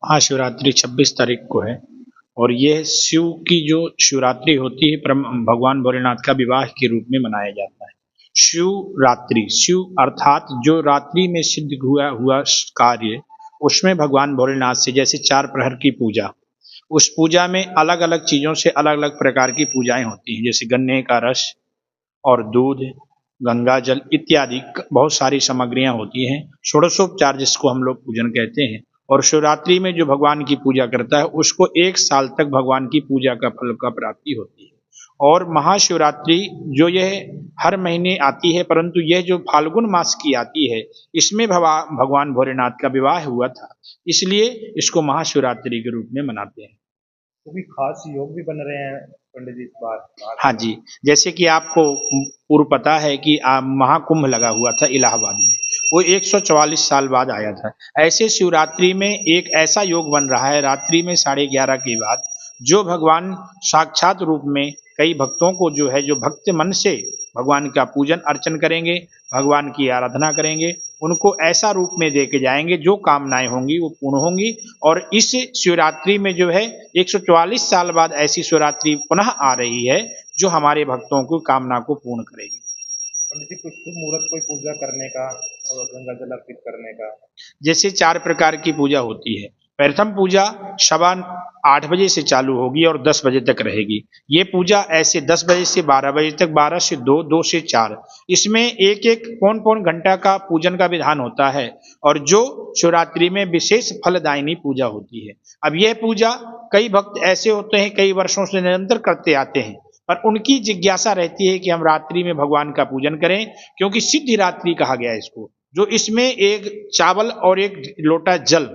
महाशिवरात्रि 26 तारीख को है और ये शिव की जो शिवरात्रि होती है भगवान भोलेनाथ का विवाह के रूप में मनाया जाता है। शिवरात्रि, शिव अर्थात जो रात्रि में सिद्ध हुआ हुआ कार्य, उसमें भगवान भोलेनाथ से जैसे 4 प्रहर की पूजा, उस पूजा में अलग अलग चीज़ों से अलग अलग प्रकार की पूजाएं होती हैं, जैसे गन्ने का रस और दूध, गंगा जल इत्यादि बहुत सारी सामग्रियां होती हैं। षोडशोपचार जिसको हम लोग पूजन कहते हैं। और शिवरात्रि में जो भगवान की पूजा करता है उसको 1 साल तक भगवान की पूजा का फल का प्राप्ति होती है। और महाशिवरात्रि जो यह हर महीने आती है, परंतु यह जो फाल्गुन मास की आती है, इसमें भगवान भोलेनाथ का विवाह हुआ था, इसलिए इसको महाशिवरात्रि के रूप में मनाते हैं। तो भी खास योग भी बन रहे हैं पंडित जी इस बार। हाँ जी, जैसे कि आपको पूर्व पता है कि महाकुंभ लगा हुआ था इलाहाबाद में, वो 144 साल बाद आया था। ऐसे शिवरात्रि में एक ऐसा योग बन रहा है रात्रि में 11:30 के बाद, जो भगवान साक्षात रूप में कई भक्तों को जो है, जो भक्त मन से भगवान का पूजन अर्चन करेंगे, भगवान की आराधना करेंगे, उनको ऐसा रूप में दे के जाएंगे जो कामनाएं होंगी वो पूर्ण होंगी। और इस शिवरात्रि में जो है 144 साल बाद ऐसी शिवरात्रि पुनः आ रही है जो हमारे भक्तों की कामना को पूर्ण करेगी। पंडित जी, कुछ शुभ मुहूर्त कोई पूजा करने का और गंगा जल अर्पित करने का? जैसे 4 प्रकार की पूजा होती है। प्रथम पूजा सवा 8 बजे से चालू होगी और 10 बजे तक रहेगी। ये पूजा ऐसे 10 बजे से 12 बजे तक, 12 से 2, 2 से 4, इसमें एक एक पौन पौन घंटा का पूजन का विधान होता है और जो शिवरात्रि में विशेष फलदायिनी पूजा होती है। अब यह पूजा कई भक्त ऐसे होते हैं, कई वर्षों से निरंतर करते आते हैं, पर उनकी जिज्ञासा रहती है कि हम रात्रि में भगवान का पूजन करें, क्योंकि सिद्धि रात्रि कहा गया है इसको। जो इसमें एक चावल और एक लोटा जल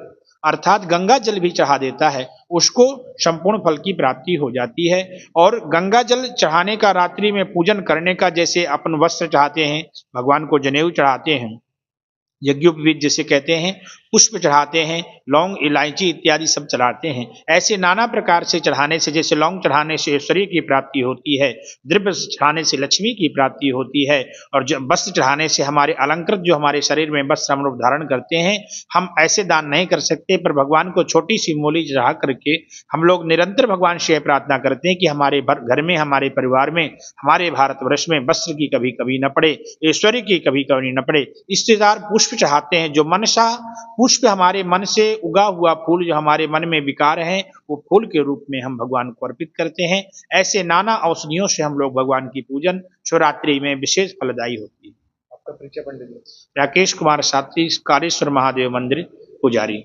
अर्थात गंगा जल भी चढ़ा देता है, उसको संपूर्ण फल की प्राप्ति हो जाती है। और गंगा जल चढ़ाने का, रात्रि में पूजन करने का, जैसे अपन वस्त्र चढ़ाते हैं, भगवान को जनेऊ चढ़ाते हैं, यज्ञोपवीत जिसे कहते हैं, पुष्प चढ़ाते हैं, लौंग इलायची इत्यादि सब चढ़ाते हैं। ऐसे नाना प्रकार से चढ़ाने से, जैसे लौंग चढ़ाने से ऐश्वर्य की प्राप्ति होती है, द्रव्य चढ़ाने से लक्ष्मी की प्राप्ति होती है, और जब वस्त्र चढ़ाने से हमारे अलंकृत जो हमारे शरीर में वस्त्र हम लोग धारण करते हैं, हम ऐसे दान नहीं कर सकते, पर भगवान को छोटी सी मूली चढ़ा करके हम लोग निरंतर भगवान से प्रार्थना करते हैं कि हमारे घर में, हमारे परिवार में, हमारे भारतवर्ष में वस्त्र की कभी कभी न पड़े, ऐश्वर्य की कभी कभी न पड़े। इस्तेदार पुष्प चाहते हैं, जो मनसा पुष्प हमारे मन से उगा हुआ फूल, जो हमारे मन में विकार है, वो फूल के रूप में हम भगवान को अर्पित करते हैं। ऐसे नाना औषधियों से हम लोग भगवान की पूजन शिवरात्रि में विशेष फलदायी होती है। आपका परिचय पंडित जी? राकेश कुमार शास्त्री, कालेश्वर महादेव मंदिर पुजारी।